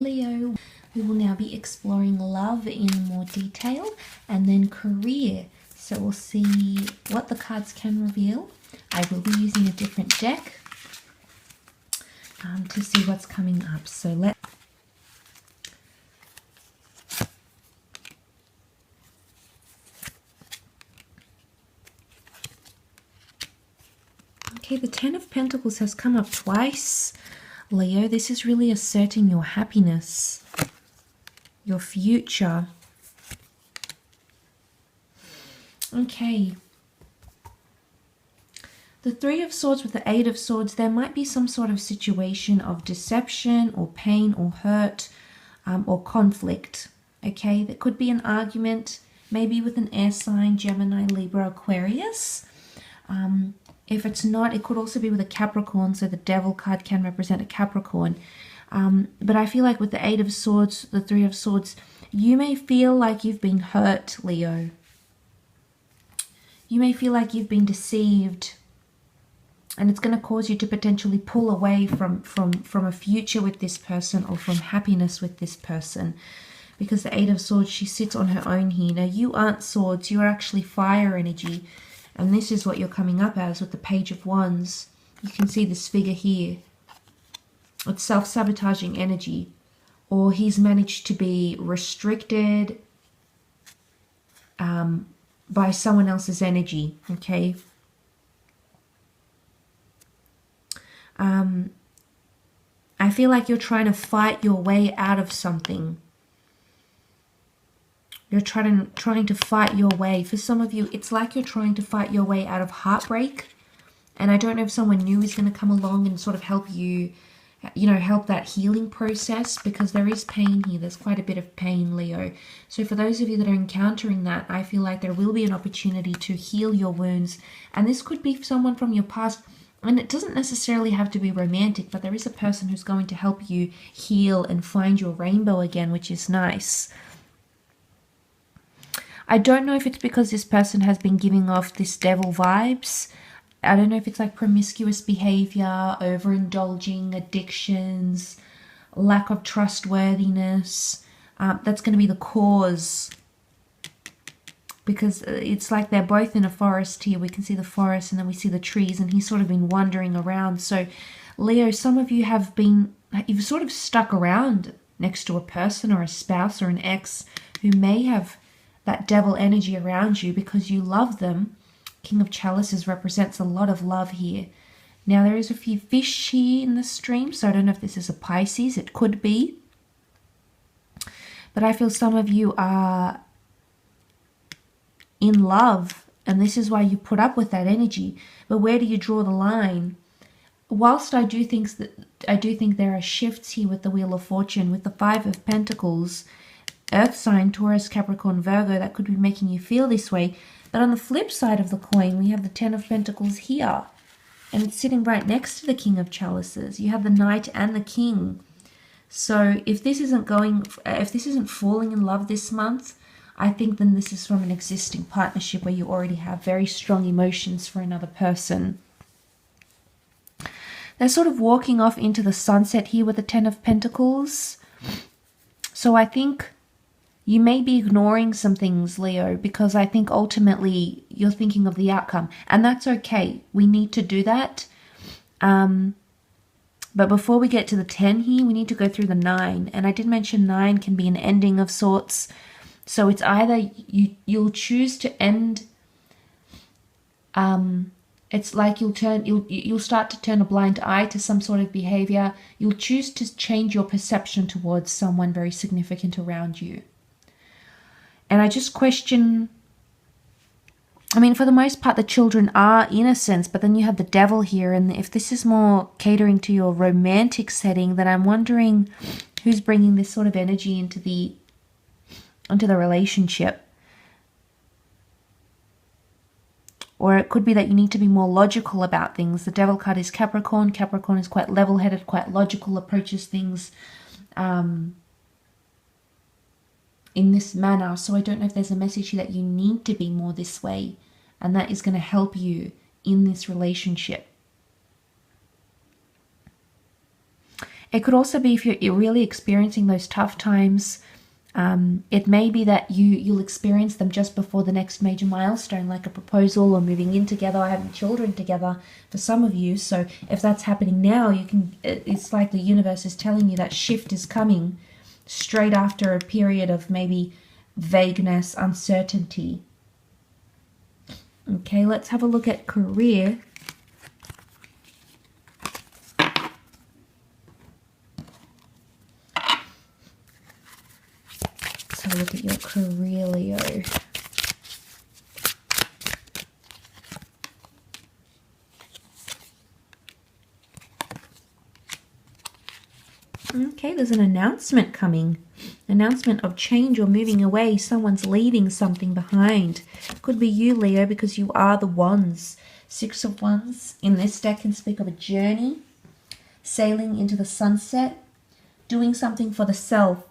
Leo, we will now be exploring love in more detail and then career. So we'll see what the cards can reveal. I will be using a different deck to see what's coming up. So let's... Okay, the Ten of Pentacles has come up twice. Leo, this is really asserting your happiness, your future. Okay. The Three of Swords with the Eight of Swords, there might be some sort of situation of deception or pain or hurt or conflict. Okay, that could be an argument, maybe with an air sign, Gemini, Libra, Aquarius. If it's not, it could also be with a Capricorn, so the Devil card can represent a Capricorn. But I feel like with the Eight of Swords, the Three of Swords, you may feel like you've been hurt, Leo. You may feel like you've been deceived, and it's going to cause you to potentially pull away from a future with this person or from happiness with this person. Because the Eight of Swords, she sits on her own here. Now, you aren't swords, you're actually fire energy. And this is what you're coming up as with the Page of Wands. You can see this figure here. It's self-sabotaging energy. Or he's managed to be restricted by someone else's energy, okay? I feel like you're trying to fight your way out of something. You're trying to fight your way. For some of you, it's like you're trying to fight your way out of heartbreak. And I don't know if someone new is going to come along and sort of help you, help that healing process, because there is pain here. There's quite a bit of pain, Leo. So for those of you that are encountering that, I feel like there will be an opportunity to heal your wounds. And this could be someone from your past. And it doesn't necessarily have to be romantic, but there is a person who's going to help you heal and find your rainbow again, which is nice. I don't know if it's because this person has been giving off this devil vibes. I don't know if it's like promiscuous behavior, overindulging, addictions, lack of trustworthiness. That's going to be the cause. Because it's like they're both in a forest here. We can see the forest and then we see the trees, and he's sort of been wandering around. So, Leo, some of you you've sort of stuck around next to a person or a spouse or an ex who may have that devil energy around you because you love them. King of Chalices represents a lot of love here. Now, there is a few fish here in the stream, so I don't know if this is a Pisces. It could be. But I feel some of you are in love, and this is why you put up with that energy. But where do you draw the line? Whilst I do think there are shifts here with the Wheel of Fortune, with the Five of Pentacles, Earth sign, Taurus, Capricorn, Virgo, that could be making you feel this way. But on the flip side of the coin, we have the Ten of Pentacles here, and it's sitting right next to the King of Chalices. You have the Knight and the King. So if this isn't falling in love this month, I think then this is from an existing partnership where you already have very strong emotions for another person. They're sort of walking off into the sunset here with the Ten of Pentacles. So I think you may be ignoring some things, Leo, because I think ultimately you're thinking of the outcome. And that's okay. We need to do that. But before we get to the 10 here, we need to go through the 9. And I did mention 9 can be an ending of sorts. So it's either you'll choose to end. It's like you'll start to turn a blind eye to some sort of behavior. You'll choose to change your perception towards someone very significant around you. And I just question, I mean, for the most part, the children are innocent, but then you have the devil here. And if this is more catering to your romantic setting, then I'm wondering who's bringing this sort of energy into the relationship. Or it could be that you need to be more logical about things. The devil card is Capricorn. Capricorn is quite level-headed, quite logical, approaches things in this manner. So I don't know if there's a message here that you need to be more this way, and that is going to help you in this relationship. It could also be if you're really experiencing those tough times. It may be that you'll experience them just before the next major milestone, like a proposal or moving in together or having children together for some of you. So if that's happening now, it's like the universe is telling you that shift is coming straight after a period of maybe vagueness, uncertainty. Okay, let's have a look at career. Let's have a look at your career, Leo. Okay, there's an announcement coming. Announcement of change or moving away. Someone's leaving something behind. Could be you, Leo, because you are the Wands. 6 of Wands in this deck can speak of a journey, sailing into the sunset, doing something for the self.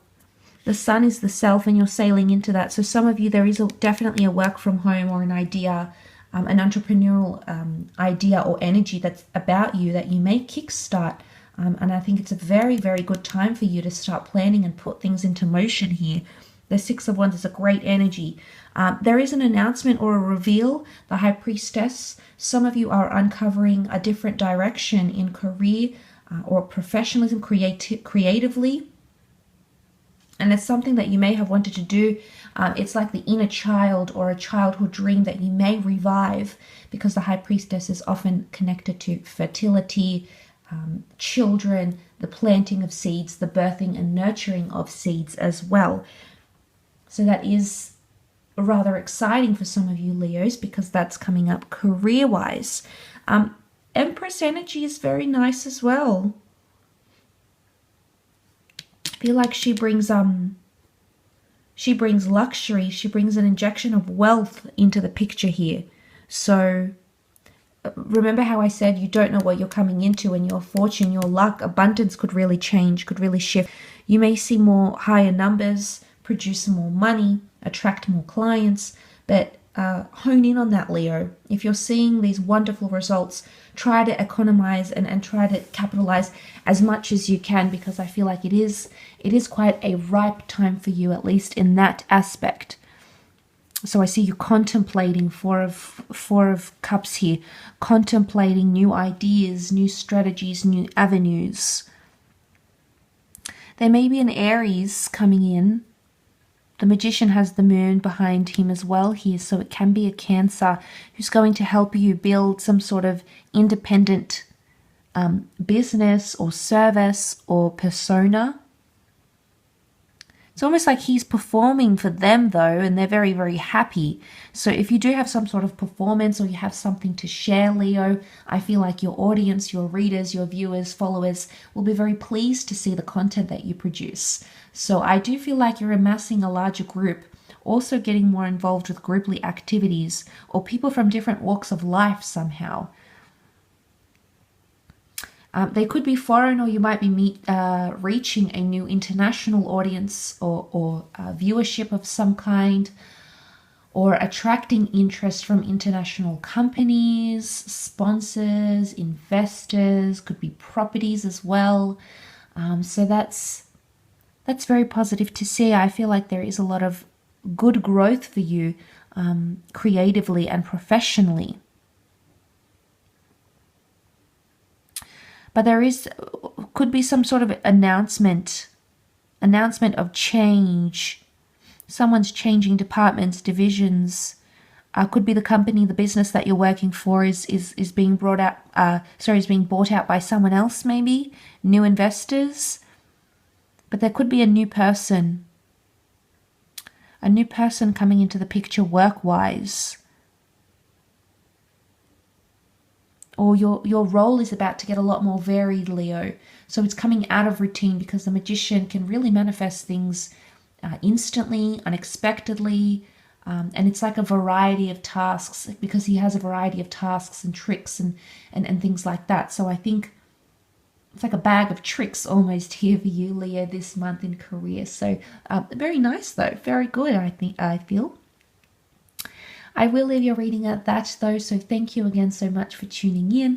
The sun is the self and you're sailing into that. So some of you, there is definitely a work from home or an idea, an entrepreneurial idea or energy that's about you that you may kickstart. And I think it's a very, very good time for you to start planning and put things into motion here. The 6 of Wands is a great energy. There is an announcement or a reveal, the High Priestess. Some of you are uncovering a different direction in career or professionalism, creatively. And it's something that you may have wanted to do. It's like the inner child or a childhood dream that you may revive, because the High Priestess is often connected to fertility, children, the planting of seeds, the birthing and nurturing of seeds as well. So that is rather exciting for some of you Leos, because that's coming up career-wise. Empress energy is very nice as well. I feel like she brings luxury, she brings an injection of wealth into the picture here. So remember how I said you don't know what you're coming into, and your fortune, your luck, abundance could really change, could really shift. You may see more higher numbers, produce more money, attract more clients, but hone in on that, Leo. If you're seeing these wonderful results, try to economize and try to capitalize as much as you can, because I feel like it is quite a ripe time for you, at least in that aspect. So I see you contemplating Four of Cups here, contemplating new ideas, new strategies, new avenues. There may be an Aries coming in. The Magician has the moon behind him as well here, so it can be a Cancer who's going to help you build some sort of independent business or service or persona. It's almost like he's performing for them though, and they're very, very happy. So if you do have some sort of performance or you have something to share, Leo, I feel like your audience, your readers, your viewers, followers will be very pleased to see the content that you produce. So I do feel like you're amassing a larger group, also getting more involved with grouply activities or people from different walks of life somehow. They could be foreign, or you might be reaching a new international audience or viewership of some kind, or attracting interest from international companies, sponsors, investors, could be properties as well. So that's very positive to see. I feel like there is a lot of good growth for you creatively and professionally. But there could be some sort of announcement of change. Someone's changing departments, divisions. Could be the company, the business that you're working for is being brought out. Is being bought out by someone else, maybe new investors. But there could be a new person coming into the picture work-wise. Or your role is about to get a lot more varied, Leo. So it's coming out of routine, because the Magician can really manifest things instantly, unexpectedly. And it's like a variety of tasks, because he has a variety of tasks and tricks and things like that. So I think it's like a bag of tricks almost here for you, Leo, this month in career. So very nice though, very good, I feel. I will leave your reading at that though, so thank you again so much for tuning in.